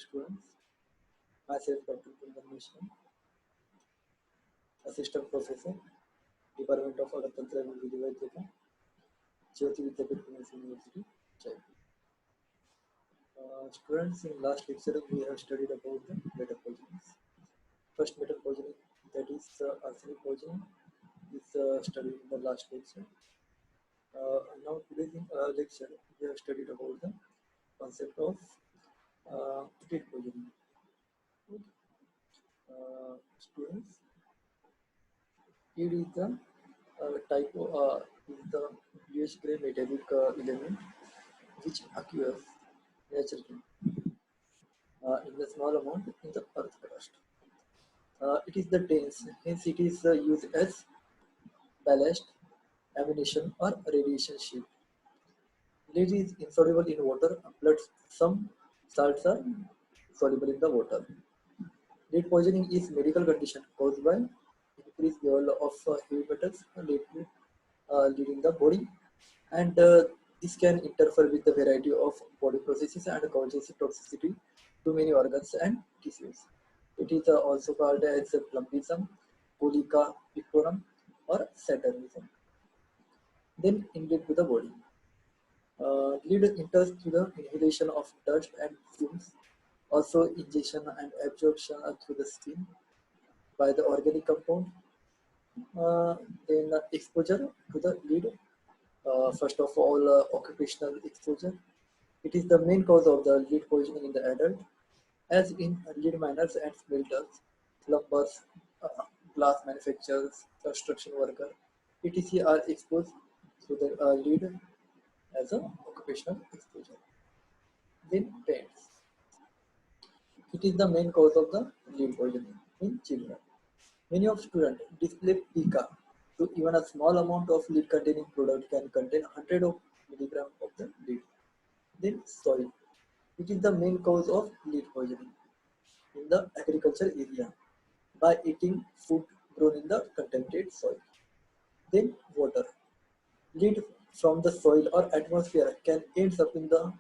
students. Myself, Dr. Kundan Mishra, Assistant Professor, Department of Agriculture and Vidyavedika, Jyoti Vidyapith Women's University, Jaipur. Students, in last lecture we have studied about the metal poisoning. First metal poisoning, that is arsenic poisoning, is studied in the last lecture. Now today's lecture we have studied about the concept of lead poisoning. Students, lead is the type of is the bluish gray metallic element which occurs naturally in a small amount in the earth crust. It is the dense, hence it is used as ballast, ammunition, or radiation shield. Lead is insoluble in water, but some salts are soluble in the water. Lead poisoning is medical condition caused by increased level of heavy metals lead in the body, and this can interfere with the variety of body processes and causes toxicity to many organs and tissues. It is also called as plumbism, colica pictorum, or saturnism. Then inject to the body. Lead enters through the inhalation of dust and fumes, also ingestion and absorption through the skin by the organic compound. Then exposure to the lead. First of all, occupational exposure. It is the main cause of the lead poisoning in the adult, as in lead miners and smelters, plumbers, glass manufacturers, construction workers, etc. are exposed to the lead as a occupational exposure. Then paints. It is the main cause of the lead poisoning in children. Many of students display pica, so even a small amount of lead containing product can contain 100 of milligrams of the lead. Then soil. It is the main cause of lead poisoning in the agriculture area by eating food grown in the contaminated soil. Then water. Lead from the soil or atmosphere can end up in the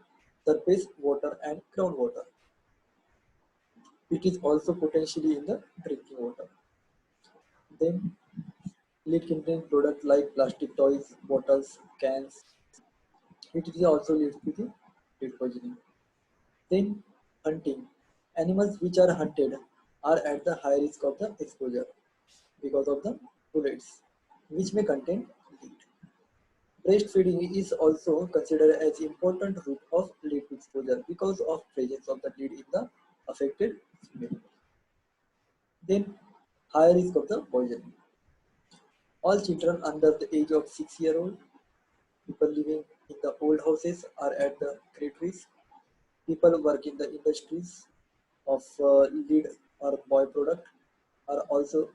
surface water and groundwater. It is also potentially in the drinking water. Then lead containing products like plastic toys, bottles, cans. It is also leads to the lead poisoning. Then hunting. Animals which are hunted are at the high risk of the exposure because of the bullets, which may contain lead. Breastfeeding is also considered as important route of lead exposure because of presence of the lead in the affected female. Then high risk of the poisoning. All children under the age of 6 year old, people living in the old houses are at the great risk. People work in the industries of lead or boy product are also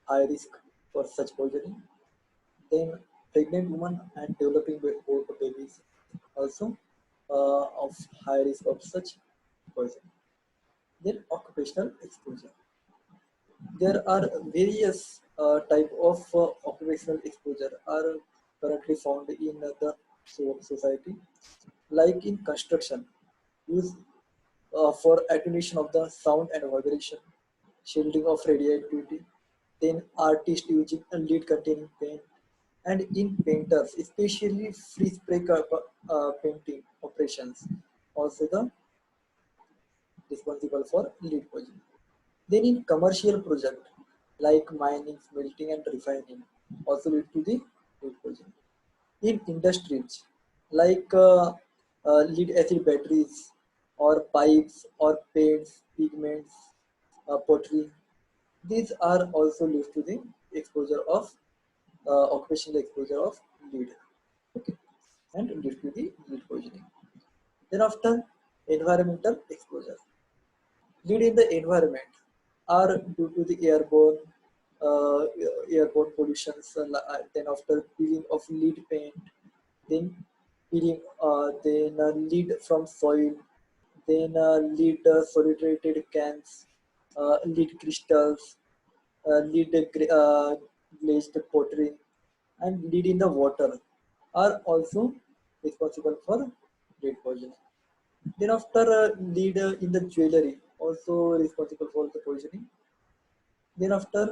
high risk for such poisoning. Then pregnant women and developing babies also of high risk of such poisoning. Then occupational exposure. There are various type of occupational exposure are currently found in the society, like in construction, use for attenuation of the sound and vibration, shielding of radioactivity, then artist using a lead containing paint, and in painters, especially free spray painting operations, also the responsible for lead poisoning. Then in commercial project like mining, smelting, and refining, also lead to the lead poisoning. In industries like lead acid batteries or pipes or paints, pigments, pottery, these are also lead to the exposure of occupational exposure of lead, okay, and lead to the lead poisoning. Then after environmental exposure, lead in the environment are due to the uh, airborne pollutions. Then after peeling of lead paint, then peeling, then lead from soil, then lead solidarated cans, lead crystals, lead glazed pottery, and lead in the water are also responsible for lead poisoning. Then after lead in the jewelry, also responsible for the poisoning. Then after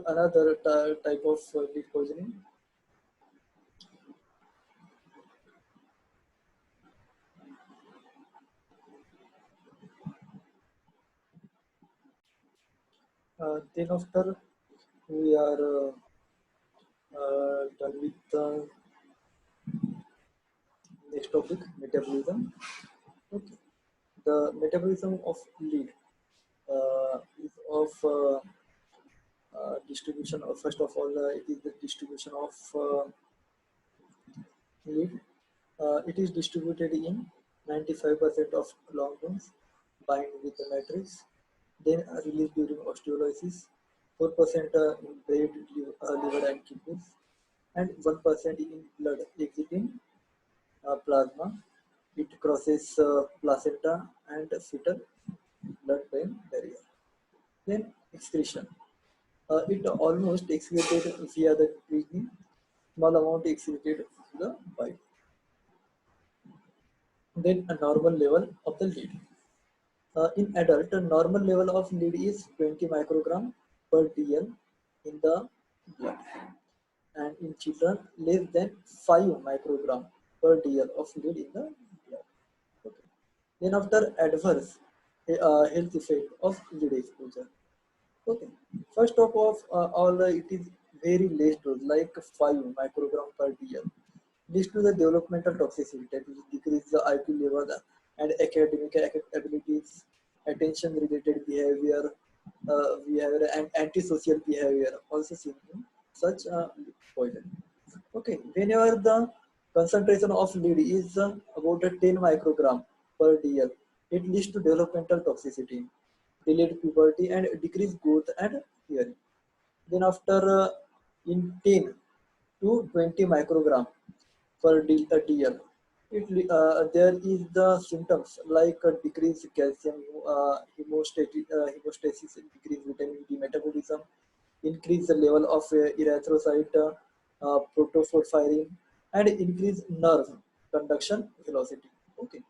another type of lead poisoning. Then after we are done with the next topic, metabolism. Okay. The metabolism of lead is of distribution. First of all, it is the distribution of lead. It is distributed in 95% of long bones bind with the matrix, then released during osteolysis, 4% in brain, liver and kidneys, and 1% in blood exit in plasma. It crosses placenta and fetal blood-brain barrier. Then excretion. It almost excreted via the kidney, small amount excreted to the bile. Then a normal level of the lead. In adult, a normal level of lead is 20 microgram per dl in the blood, and in children, less than 5 microgram per dl of lead in the blood. Okay. Then after adverse health effect of lead exposure. Okay. First of all, it is very less dose, like 5 microgram per dl. Leads to the developmental toxicity that will decrease the IQ level and academic abilities, attention-related behavior and antisocial behavior also seen in such poison. Okay, whenever the concentration of lead is about 10 microgram per dl, it leads to developmental toxicity, delayed puberty, and decreased growth and hearing. Then after in 10 to 20 microgram per dl, there is the symptoms like decreased calcium hemostasis, decreased vitamin D metabolism, increase the level of erythrocyte protoporphyrin, and increase nerve conduction velocity. Okay,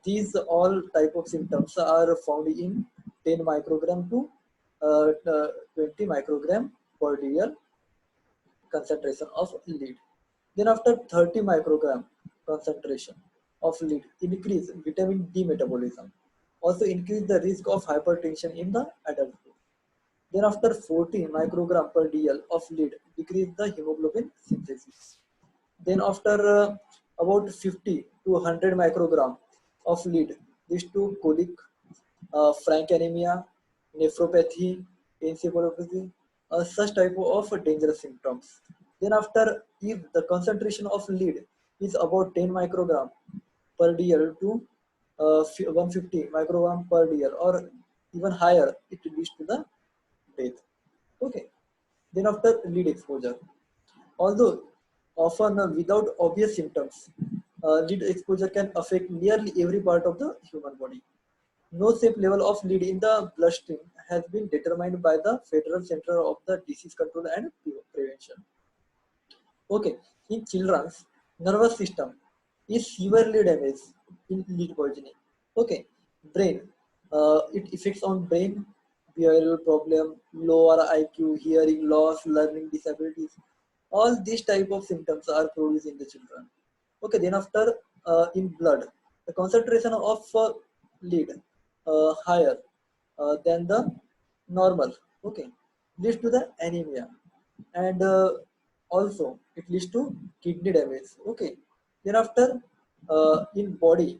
these all type of symptoms are found in 10 microgram to 20 microgram per dl concentration of lead. Then after 30 microgram concentration of lead, increase vitamin D metabolism. Also increase the risk of hypertension in the adulthood. Then after 40 microgram per dl of lead, decrease the hemoglobin synthesis. Then after about 50 to 100 microgram of lead, these two colic, frank anemia, nephropathy, encephalopathy, such type of dangerous symptoms. Then after, if the concentration of lead is about 10 microgram per dl to 150 microgram per dl or even higher, it leads to the death. Okay. Then after lead exposure, although often without obvious symptoms, lead exposure can affect nearly every part of the human body. No safe level of lead in the bloodstream has been determined by the Federal Center of the Disease Control and Prevention. Okay, in children's nervous system is severely damaged in lead poisoning. Okay, brain, it affects on brain, behavioral problem, lower IQ, hearing loss, learning disabilities. All these type of symptoms are produced in the children. Okay, then after in blood, the concentration of lead higher than the normal. Okay, leads to the anemia, and also it leads to kidney damage. Okay, then after in body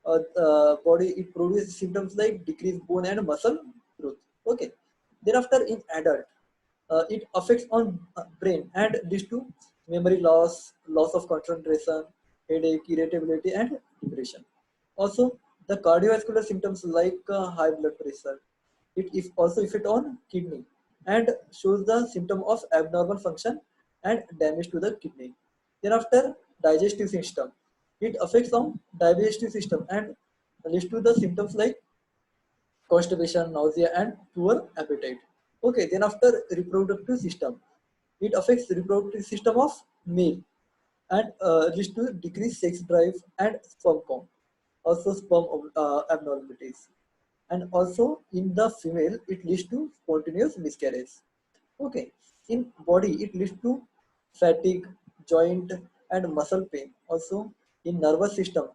it produces symptoms like decreased bone and muscle growth. Okay, then after in adult, it affects on brain and leads to memory loss, loss of concentration, headache, irritability, and depression. Also, the cardiovascular symptoms like high blood pressure, it is also affect on kidney and shows the symptom of abnormal function and damage to the kidney. Then after digestive system, it affects on digestive system and leads to the symptoms like constipation, nausea, and poor appetite. Okay, then after reproductive system, it affects reproductive system of male and leads to decreased sex drive and sperm count, also sperm abnormalities. And also in the female, it leads to spontaneous miscarriage. Okay, in body, it leads to fatigue, joint and muscle pain. Also in nervous system,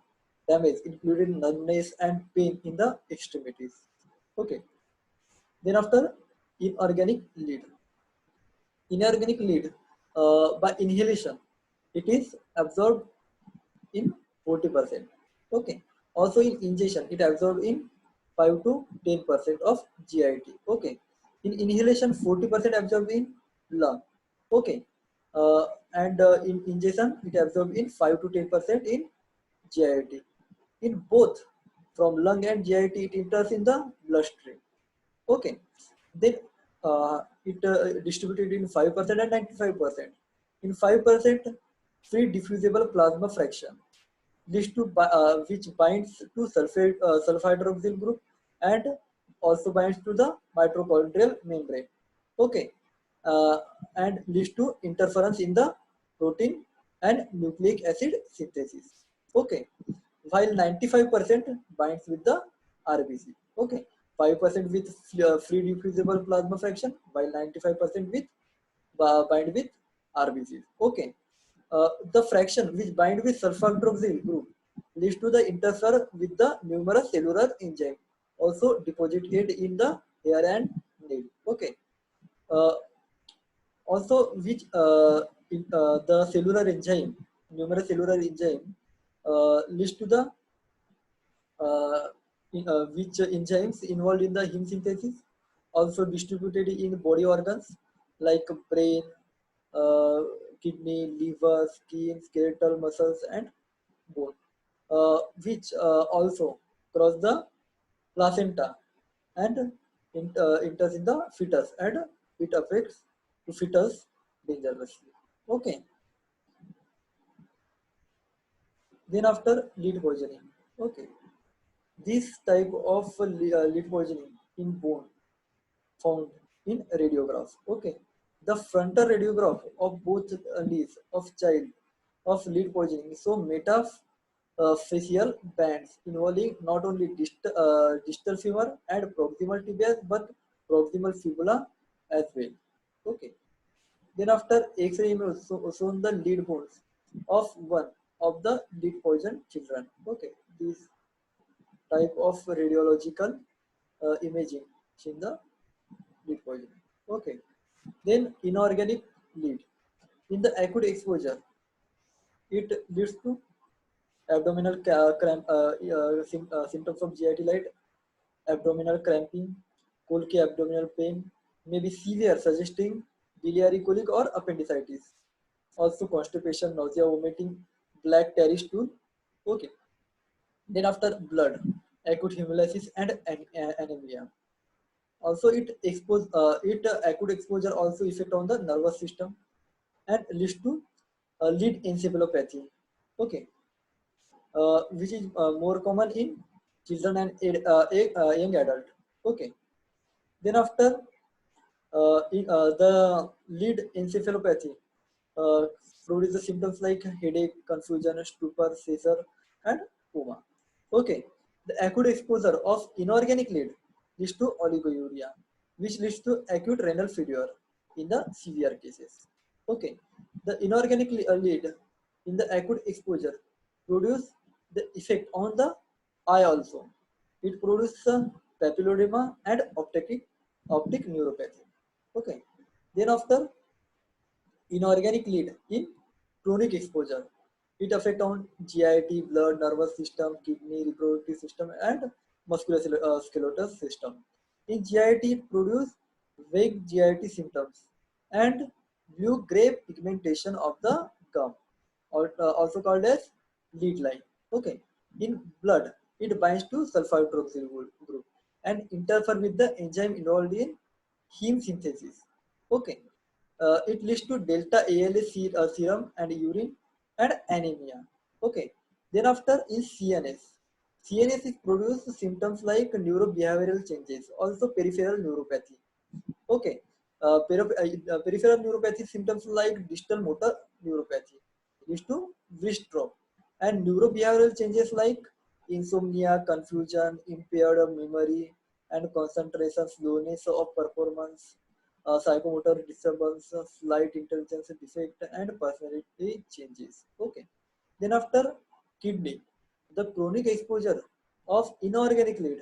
damage including numbness and pain in the extremities. Okay, then after inorganic lead. Inorganic lead by inhalation, it is absorbed in 40%. Okay. Also in ingestion, it absorbed in 5 to 10% of GIT. Okay. In inhalation, 40% absorbed in lung. Okay. And in ingestion, it absorbed in 5 to 10% in GIT. In both, from lung and GIT, it enters in the bloodstream. Okay. Then it distributed in 5% and 95%. In 5%, free diffusible plasma fraction leads to which binds to sulfide hydroxyl group and also binds to the mitochondrial membrane. Okay, uh, and leads to interference in the protein and nucleic acid synthesis. Okay, while 95% binds with the RBC. Okay, 5% with free diffusible plasma fraction, while 95% with bind with RBCs. Okay, the fraction which bind with sulfhydroxyl group leads to the interfere with the numerous cellular enzyme also deposited in the hair and nail. Okay, uh, also which the cellular enzyme, numerous cellular enzyme leads to the uh, which enzymes involved in the heme synthesis also distributed in body organs like brain, uh, kidney, liver, skin, skeletal muscles, and bone, which also cross the placenta and enters in the fetus, and it affects the fetus dangerously. Okay, then after lead poisoning. Okay, this type of lead poisoning in bone found in radiograph. Okay, the frontal radiograph of both knees of child of lead poisoning so metaphyseal bands involving not only distal femur and proximal tibia but proximal fibula as well. Okay, then after X-ray image shown the lead bones of one of the lead poisoned children. Okay, this type of radiological imaging in the lead poisoning. Okay. Then inorganic lead. In the acute exposure, it leads to abdominal cramp, symptoms of GIT like abdominal cramping, colic abdominal pain, may be severe, suggesting biliary colic or appendicitis. Also constipation, nausea, vomiting, black tarry stool. Okay. Then after blood, acute hemolysis and anemia. Also, it acute exposure also effect on the nervous system and leads to lead encephalopathy. Okay, which is more common in children and young adult. Okay, then after the lead encephalopathy uh, produces symptoms like headache, confusion, stupor, seizure, and coma. Okay, the acute exposure of inorganic lead leads to oliguria, which leads to acute renal failure in the severe cases. Okay, the inorganic lead in the acute exposure produce the effect on the eye also. It produces papilledema and optic neuropathy. Okay, then after inorganic lead in chronic exposure. It affect on GIT, blood, nervous system, kidney, reproductive system, and musculoskeletal system. In GIT, it produce vague GIT symptoms and blue-gray pigmentation of the gum, or also called as lead line. Okay. In blood, it binds to sulfhydroxyl group and interfere with the enzyme involved in heme synthesis. Okay, it leads to delta ALA serum and urine and anemia. Okay, then after is CNS. CNS is produce symptoms like neurobehavioral changes, also peripheral neuropathy. Okay, peripheral neuropathy symptoms like distal motor neuropathy. leads to wrist drop. And neurobehavioral changes like insomnia, confusion, impaired memory, and concentration, slowness of performance, psychomotor disturbance, slight intelligence defect, and personality changes. Okay. Then after kidney, the chronic exposure of inorganic lead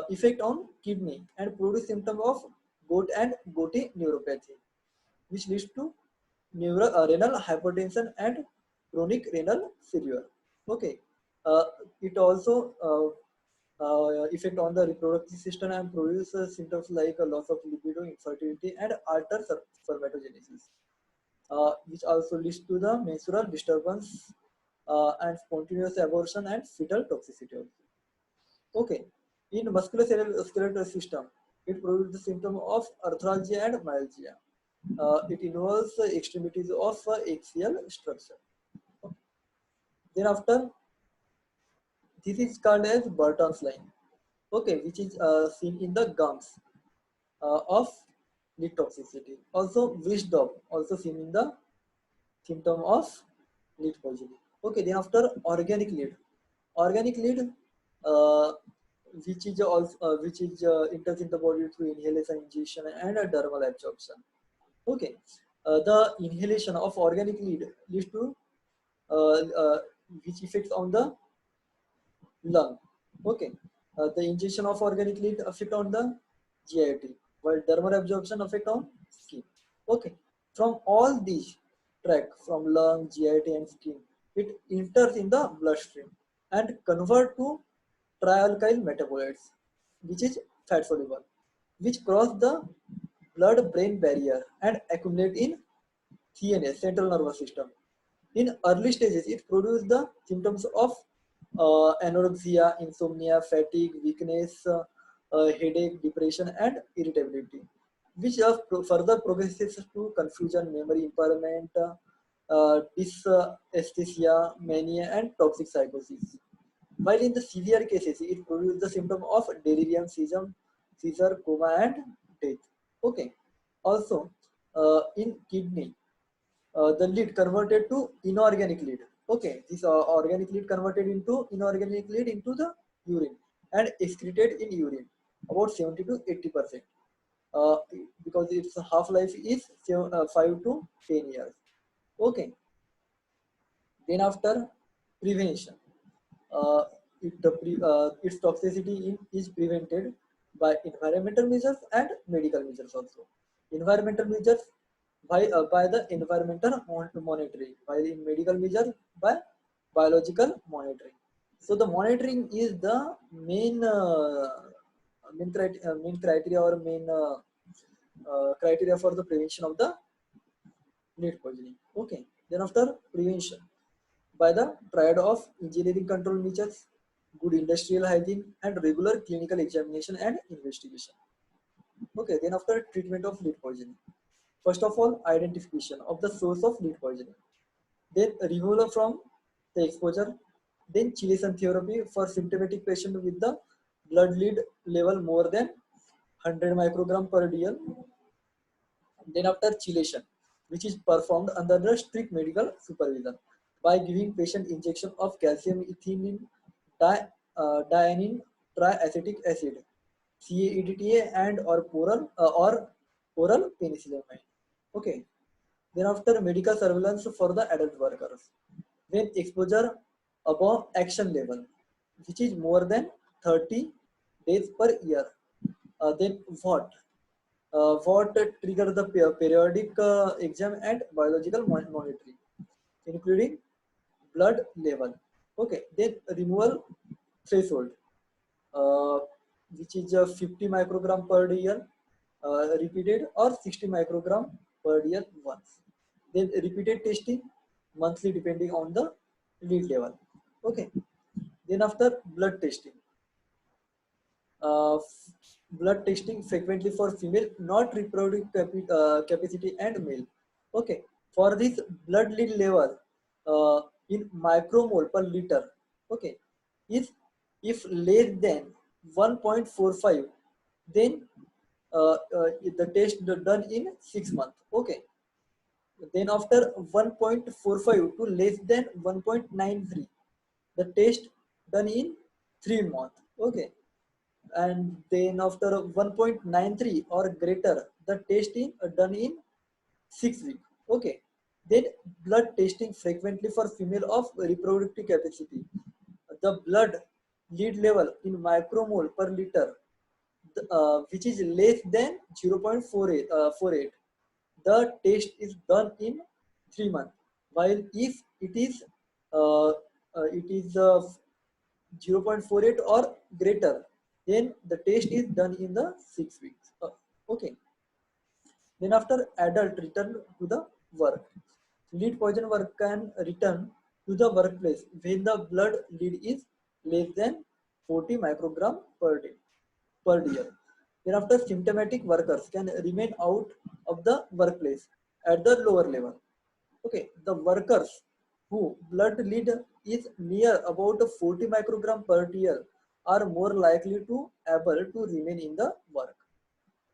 effect on kidney and produce symptom of gout and gouty neuropathy, which leads to renal hypertension and chronic renal failure. Okay, uh, it also effect on the reproductive system and produces symptoms like a loss of libido, infertility, and altered spermatogenesis, which also leads to the menstrual disturbance and spontaneous abortion and fetal toxicity. Also. Okay, in musculoskeletal system, it produces the symptom of arthralgia and myalgia. It involves the extremities of axial structure. Okay. Then after, this is called as Burton's line. Okay, which is seen in the gums of lead toxicity. Also, wisdom also seen in the symptom of lead poisoning. Okay, then after organic lead, uh, which is enters in the body through inhalation, ingestion, and dermal absorption. Okay, the inhalation of organic lead leads to uh, uh, which effects on the lung. Okay, the ingestion of organic lead affect on the GIT, while dermal absorption affect on skin. Okay, from all these track from lung, GIT, and skin, it enters in the bloodstream and convert to trialkyl metabolites, which is fat soluble, which cross the blood-brain barrier and accumulate in CNS, central nervous system. In early stages, it produces the symptoms of anorexia, insomnia, fatigue, weakness, headache, depression, and irritability, which further progresses to confusion, memory impairment, dysesthesia, mania, and toxic psychosis. While in the severe cases, it produces the symptom of delirium, seizure, coma, and death. Okay. Also, in kidney, the lead converted to inorganic lead. Okay, this organic lead converted into inorganic lead into the urine and excreted in urine about 70 to 80%. Uh, because its half life is 5 to 10 years. Okay, then after prevention, uh, its toxicity is prevented by environmental measures and medical measures also. Environmental measures by the environmental monitoring, while in medical measures by biological monitoring. So the monitoring is the main criteria or main criteria for the prevention of the lead poisoning. Okay. Then after prevention, by the triad of engineering control measures, good industrial hygiene, and regular clinical examination and investigation. Okay, then after treatment of lead poisoning. First of all, identification of the source of lead poisoning. Then removal from the exposure. Then chelation therapy for symptomatic patient with the blood lead level more than 100 microgram per dl. Then after chelation, which is performed under the strict medical supervision by giving patient injection of calcium ethylene dianin triacetic acid, CAEDTA, and or oral penicillamine. Okay. Then after medical surveillance for the adult workers. Then exposure above action level, which is more than 30 days per year. Then what trigger the periodic exam and biological monitoring, including blood level. Okay, then removal threshold, uh, which is 50 microgram per year, repeated, or 60 microgram per year once. Then repeated testing monthly depending on the lead level. Okay. Then after uh, blood testing frequently for female, not reproductive capacity and male. Okay, for this blood lead level in micromole per liter, okay, is if less than 1.45, then the test done in 6 months. Okay, Then after 1.45 to less than 1.93, the test done in 3 months. Okay. And then after 1.93 or greater, the test in done in 6 weeks. Okay. Then blood testing frequently for female of reproductive capacity. The blood lead level in micromole per liter, which is less than 0.48, the test is done in 3 months. While if uh, it is 0.48 or greater, then the test is done in the 6 weeks. Okay. Then after adult return to the work, lead poison work can return to the workplace when the blood lead is less than 40 microgram per day per year. Thereafter, symptomatic workers can remain out of the workplace at the lower level. Okay, the workers who blood lead is near about 40 microgram per year are more likely to able to remain in the work.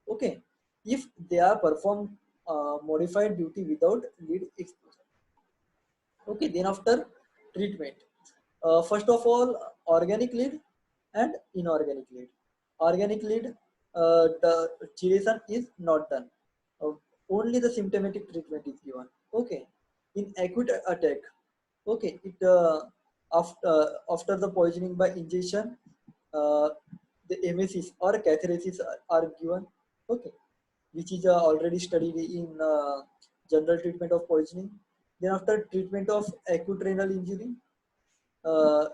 Okay, if they are perform modified duty without lead exposure. Okay, then after treatment, first of all, organic lead and inorganic lead. Organic lead, the chelation is not done. Uh, Only the symptomatic treatment is given. Okay, in acute attack, okay, it after the poisoning by injection, uh, the emesis or catheresis are given. Okay, which is already studied in general treatment of poisoning. Then after treatment of acute renal injury, uh,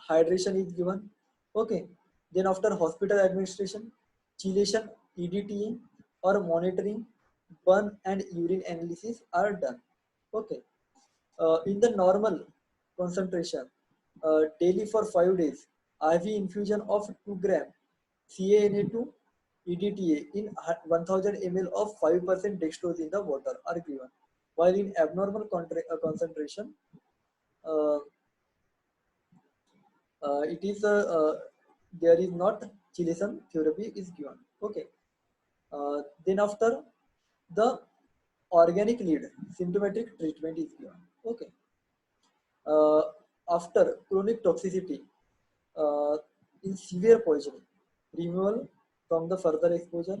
hydration is given. Okay. Then after hospital administration, chelation, EDTA or monitoring, burn and urine analysis are done. Okay. In the normal concentration, daily for 5 days, IV infusion of 2 gram CaNA2 EDTA in 1000 ml of 5% dextrose in the water are given. While in abnormal concentration, uh, it is there is not chelation therapy is given. Okay. Then after the organic lead symptomatic treatment is given. Okay. uh, After chronic toxicity, uh, in severe poisoning, removal from the further exposure,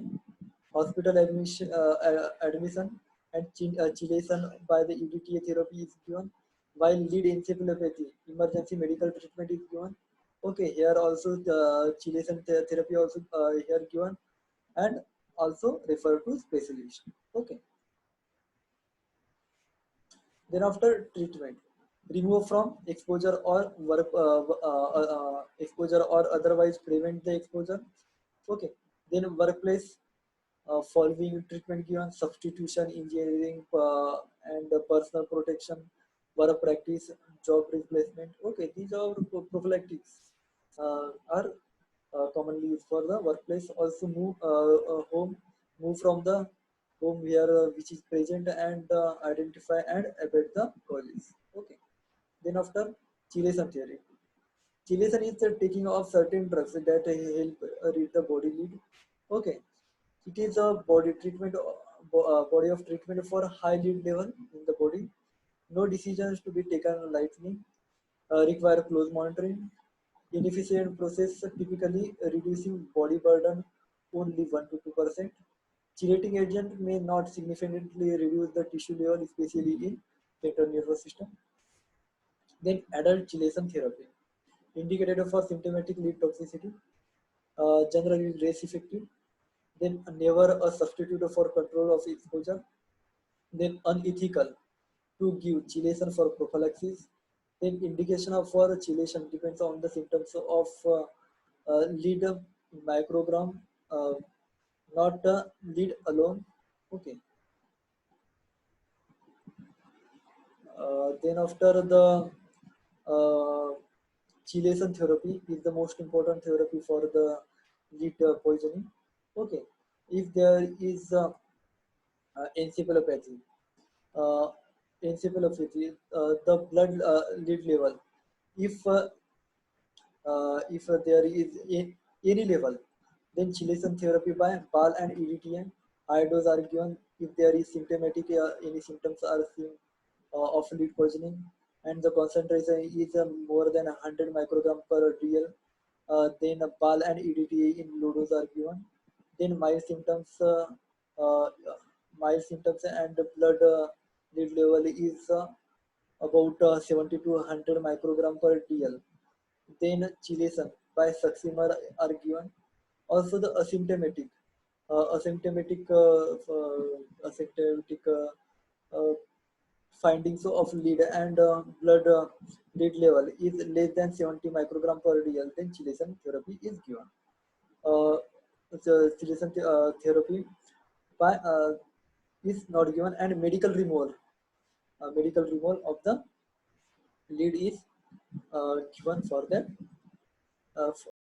hospital admission and chelation by the EDTA therapy is given, while lead encephalopathy, emergency medical treatment is given. Okay, here also the chelation therapy also here given, and also refer to specialist. Okay. Then after treatment, remove from exposure or exposure or otherwise prevent the exposure. Okay. Then workplace following treatment given substitution, engineering and personal protection, work practice, job replacement. Okay, these are prophylactics are commonly used for the workplace. Also move from the home where which is present and identify and abate the causes. Okay. Then after chelation theory. Chelation is the taking of certain drugs that help read the body lead. Okay. It is a body treatment, body of treatment for high lead level in the body. No decisions to be taken lightly. Require close monitoring. Inefficient process typically reducing body burden only 1 to 2%. Chelating agent may not significantly reduce the tissue level, especially in central nervous system. Then adult chelation therapy, indicated for symptomatic lead toxicity, generally less effective. Then never a substitute for control of exposure. Then unethical to give chelation for prophylaxis. Then indication of for chelation depends on the symptoms of lead microgram, uh, not lead alone. Okay. Then after the uh, chelation therapy is the most important therapy for the lead poisoning. Okay. If there is encephalopathy, uh, encephalopathy, the blood lead level. If there is any level, then chelation therapy by BAL and EDTA high dose are given. if there is symptomatic, any symptoms are seen of lead poisoning, and the concentration is more than 100 microgram per dl, then BAL and EDTA in low dose are given. Then uh, mild symptoms and blood lead level is about 70 to 100 microgram per dl. Then chelation by succimer are given. Also the asymptomatic findings of lead and blood lead level is less than 70 microgram per dl, then chelation therapy is given. Uh, the chelation therapy by is not given, and medical removal of the lead is given for that